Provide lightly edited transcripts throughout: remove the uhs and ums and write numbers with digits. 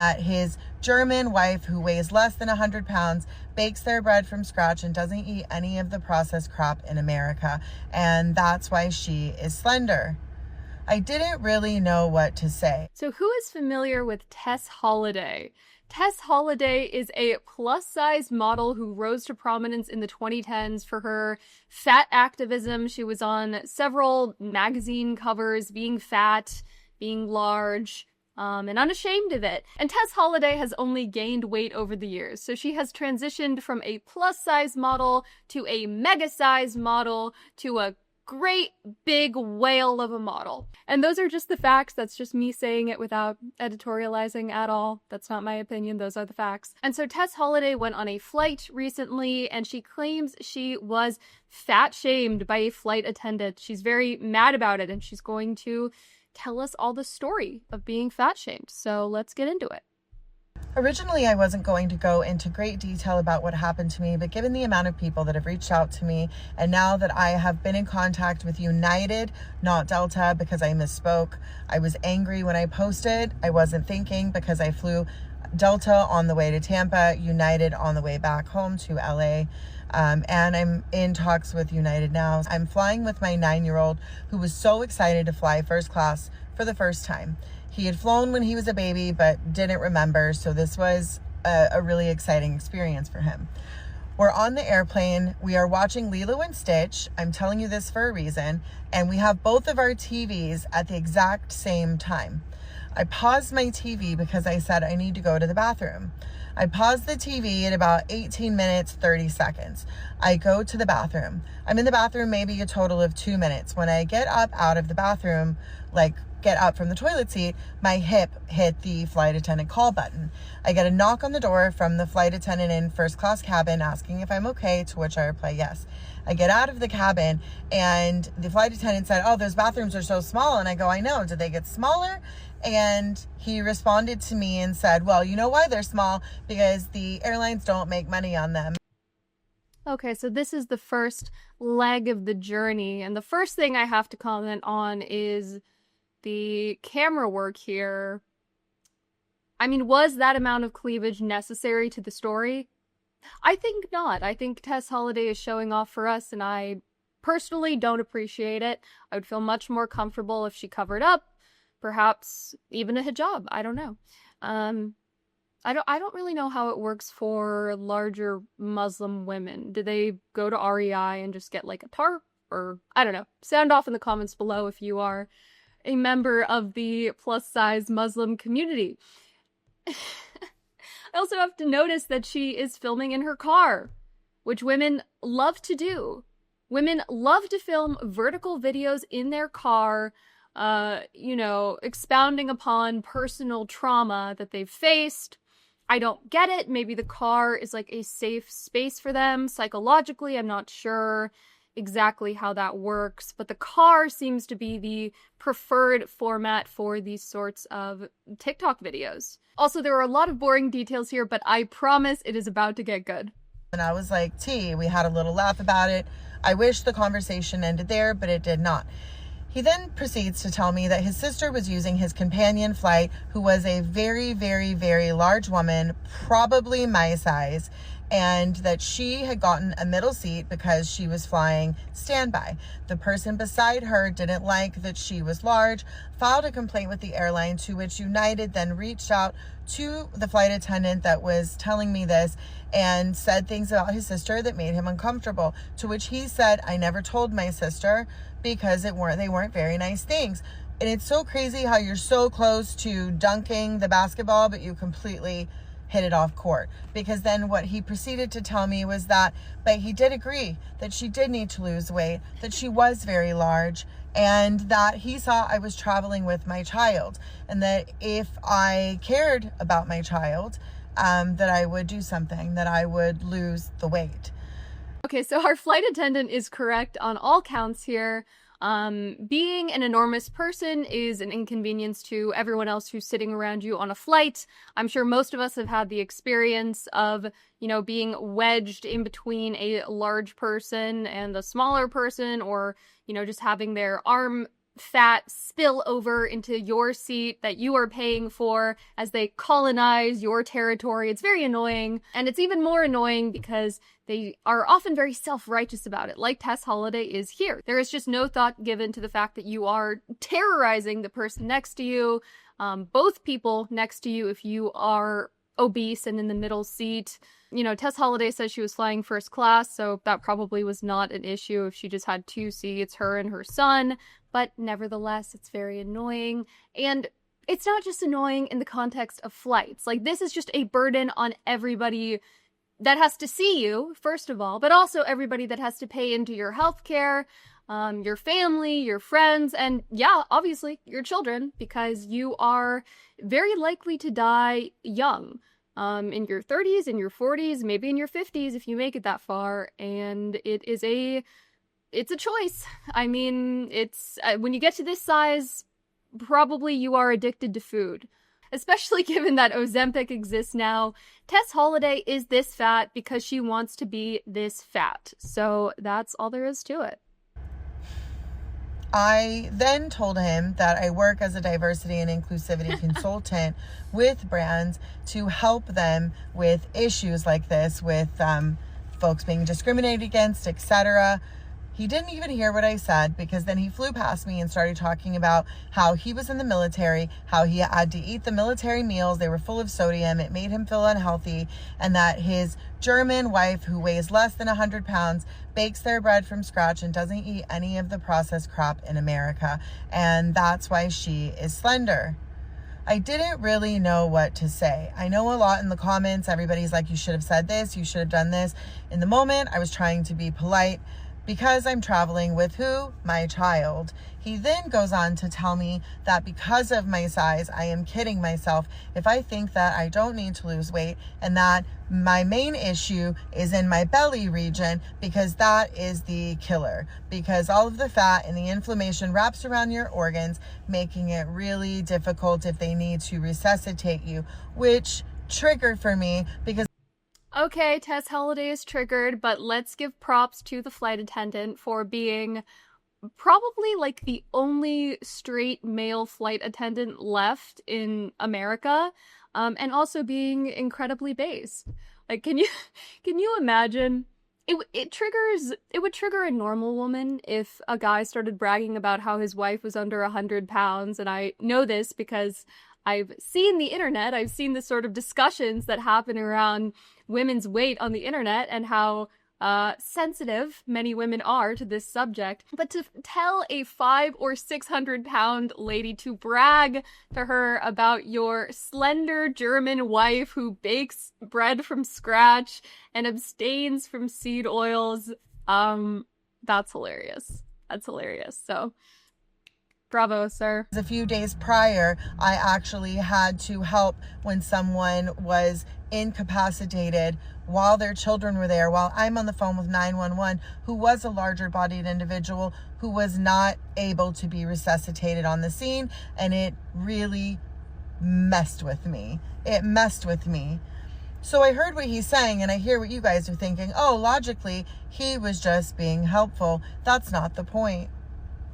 his German wife, who weighs less than 100 pounds, bakes their bread from scratch and doesn't eat any of the processed crap in America. And that's why she is slender. I didn't really know what to say. So who is familiar with Tess Holliday? Tess Holliday is a plus-size model who rose to prominence in the 2010s for her fat activism. She was on several magazine covers, being fat, being large, and unashamed of it. And Tess Holliday has only gained weight over the years, so she has transitioned from a plus-size model to a mega-size model to a great big whale of a model. And those are just the facts. That's just me saying it without editorializing at all. That's not my opinion. Those are the facts. And so Tess Holliday went on a flight recently, and she claims she was fat shamed by a flight attendant. She's very mad about it, and she's going to tell us all the story of being fat shamed. So let's get into it. Originally, I wasn't going to go into great detail about what happened to me, but given the amount of people that have reached out to me, and now that I have been in contact with United, not Delta, because I misspoke. I was angry when I posted. I wasn't thinking because I flew Delta on the way to Tampa, United on the way back home to LA. And I'm in talks with United now. I'm flying with my 9-year-old who was so excited to fly first class for the first time. He had flown when he was a baby, but didn't remember. So this was a really exciting experience for him. We're on the airplane. We are watching Lilo and Stitch. I'm telling you this for a reason. And we have both of our TVs at the exact same time. I paused my TV because I said I need to go to the bathroom. I paused the TV at about 18 minutes, 30 seconds. I go to the bathroom. I'm in the bathroom maybe a total of 2 minutes. When I get up out of the bathroom, get up from the toilet seat, my hip hit the flight attendant call button. I get a knock on the door from the flight attendant in first class cabin asking if I'm okay, to which I reply yes. I get out of the cabin and the flight attendant said, "Oh, those bathrooms are so small." And I go, "I know, did they get smaller?" And he responded to me and said, "Well, you know why they're small? Because the airlines don't make money on them." Okay, so this is the first leg of the journey. And the first thing I have to comment on is the camera work here. I mean, was that amount of cleavage necessary to the story? I think not. I think Tess Holliday is showing off for us, and I personally don't appreciate it. I would feel much more comfortable if she covered up, perhaps even a hijab. I don't know. I don't really know how it works for larger Muslim women. Do they go to REI and just get like a tarp? Or I don't know. Sound off in the comments below if you are a member of the plus-size Muslim community. I also have to notice that she is filming in her car, which women love to do. Women love to film vertical videos in their car, expounding upon personal trauma that they've faced. I don't get it. Maybe the car is like a safe space for them psychologically. I'm not sure exactly how that works, but the car seems to be the preferred format for these sorts of TikTok videos. Also, there are a lot of boring details here, but I promise it is about to get good. And I was like, we had a little laugh about it. I wish the conversation ended there, but it did not. He then proceeds to tell me that his sister was using his companion flight, who was a very, very, very large woman, probably my size, and that she had gotten a middle seat because she was flying standby. The person beside her didn't like that she was large, filed a complaint with the airline, to which United then reached out to the flight attendant that was telling me this and said things about his sister that made him uncomfortable, to which he said, "I never told my sister," because they weren't very nice things. And it's so crazy how you're so close to dunking the basketball, but you completely hit it off court. Because then what he proceeded to tell me was that, but he did agree that she did need to lose weight, that she was very large, and that he saw I was traveling with my child, and that if I cared about my child, that I would do something, that I would lose the weight. Okay, so our flight attendant is correct on all counts here. Being an enormous person is an inconvenience to everyone else who's sitting around you on a flight. I'm sure most of us have had the experience of, being wedged in between a large person and a smaller person, or, just having their arm fat spill over into your seat that you are paying for as they colonize your territory. It's very annoying. And it's even more annoying because they are often very self-righteous about it, like Tess Holliday is here. There is just no thought given to the fact that you are terrorizing the person next to you, both people next to you if you are obese and in the middle seat. You know, Tess Holliday says she was flying first class, so that probably was not an issue if she just had 2 seats, her and her son. But nevertheless, it's very annoying. And it's not just annoying in the context of flights. Like, this is just a burden on everybody that has to see you, first of all, but also everybody that has to pay into your healthcare, your family, your friends, and yeah, obviously your children, because you are very likely to die young, in your 30s, in your 40s, maybe in your 50s if you make it that far, and it's a choice. I mean, it's when you get to this size, probably you are addicted to food. Especially given that Ozempic exists now, Tess Holliday is this fat because she wants to be this fat. So that's all there is to it. I then told him that I work as a diversity and inclusivity consultant with brands to help them with issues like this, with folks being discriminated against, etc. He didn't even hear what I said, because then he flew past me and started talking about how he was in the military, how he had to eat the military meals. They were full of sodium. It made him feel unhealthy, and that his German wife, who weighs less than 100 pounds, bakes their bread from scratch and doesn't eat any of the processed crap in America. And that's why she is slender. I didn't really know what to say. I know a lot in the comments, everybody's like, you should have said this, you should have done this. In the moment, I was trying to be polite, because I'm traveling with who? My child. He then goes on to tell me that because of my size, I am kidding myself if I think that I don't need to lose weight, and that my main issue is in my belly region, because that is the killer, because all of the fat and the inflammation wraps around your organs, making it really difficult if they need to resuscitate you, which triggered for me because okay, Tess Holliday is triggered, but let's give props to the flight attendant for being probably like the only straight male flight attendant left in America, and also being incredibly based. Like, can you imagine? It would trigger a normal woman if a guy started bragging about how his wife was under 100 pounds, and I know this because I've seen the internet. I've seen the sort of discussions that happen around women's weight on the internet and how sensitive many women are to this subject. But to tell a 500 or 600 pound lady to brag to her about your slender German wife who bakes bread from scratch and abstains from seed oils, that's hilarious. That's hilarious. So bravo, sir. a few days prior, I actually had to help when someone was incapacitated while their children were there, while I'm on the phone with 911, who was a larger bodied individual who was not able to be resuscitated on the scene. And it really messed with me. It messed with me. So I heard what he's saying, and I hear what you guys are thinking. Oh, logically, he was just being helpful. That's not the point.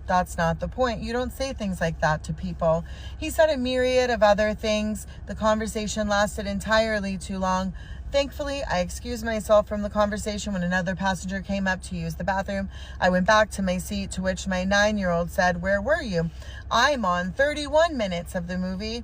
That's not the point. You don't say things like that to people. He said a myriad of other things. The conversation lasted entirely too long. Thankfully, I excused myself from the conversation when another passenger came up to use the bathroom. I went back to my seat, to which my 9-year-old said, "Where were you?" "I'm on 31 minutes of the movie.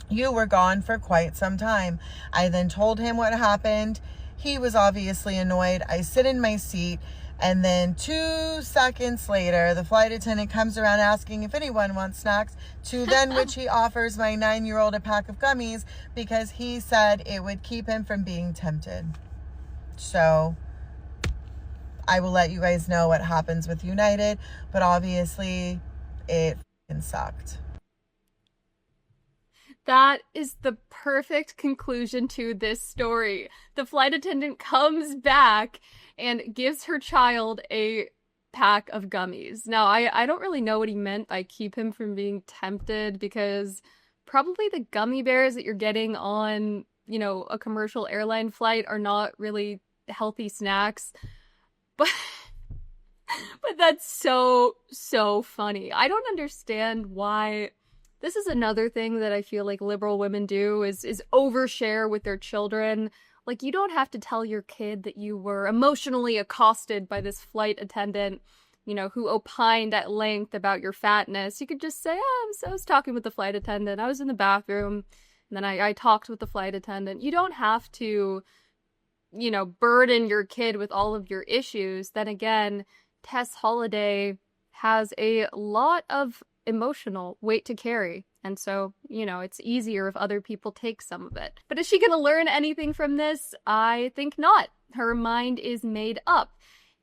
You were gone for quite some time." I then told him what happened. He was obviously annoyed. I sit in my seat, and then 2 seconds later, the flight attendant comes around asking if anyone wants snacks, to then which he offers my 9-year-old a pack of gummies because he said it would keep him from being tempted. So I will let you guys know what happens with United, but obviously it f***ing sucked. That is the perfect conclusion to this story. The flight attendant comes back and gives her child a pack of gummies. Now, I don't really know what he meant by keep him from being tempted, because probably the gummy bears that you're getting on, you know, a commercial airline flight are not really healthy snacks. But But that's so, so funny. I don't understand why. This is another thing that I feel like liberal women do is overshare with their children. Like, you don't have to tell your kid that you were emotionally accosted by this flight attendant, you know, who opined at length about your fatness. You could just say, oh, I was talking with the flight attendant. I was in the bathroom, and then I talked with the flight attendant. You don't have to, you know, burden your kid with all of your issues. Then again, Tess Holiday has a lot of emotional weight to carry. And so, you know, it's easier if other people take some of it. But is she going to learn anything from this? I think not. Her mind is made up.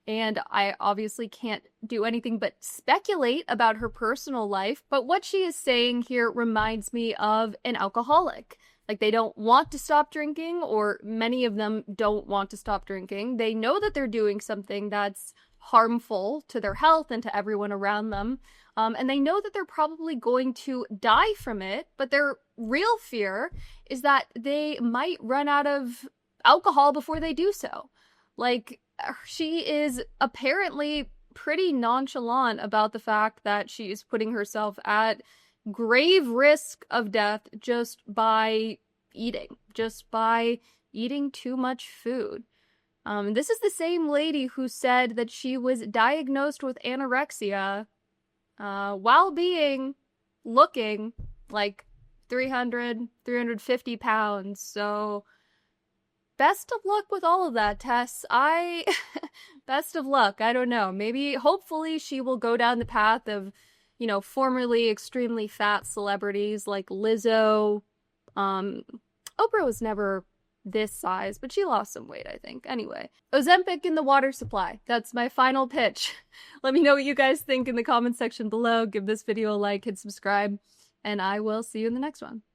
And I obviously can't do anything but speculate about her personal life. But what she is saying here reminds me of an alcoholic. Like, they don't want to stop drinking, or many of them don't want to stop drinking. They know that they're doing something that's harmful to their health and to everyone around them. And they know that they're probably going to die from it, but their real fear is that they might run out of alcohol before they do so. Like, she is apparently pretty nonchalant about the fact that she is putting herself at grave risk of death just by eating too much food. This is the same lady who said that she was diagnosed with anorexia while looking like 350 pounds. So best of luck with all of that, Tess. Best of luck. I don't know. Maybe, hopefully she will go down the path of, you know, formerly extremely fat celebrities like Lizzo. Oprah was never this size, but she lost some weight, I think. Anyway, Ozempic in the water supply. That's my final pitch. Let me know what you guys think in the comment section below. Give this video a like, hit subscribe, and I will see you in the next one.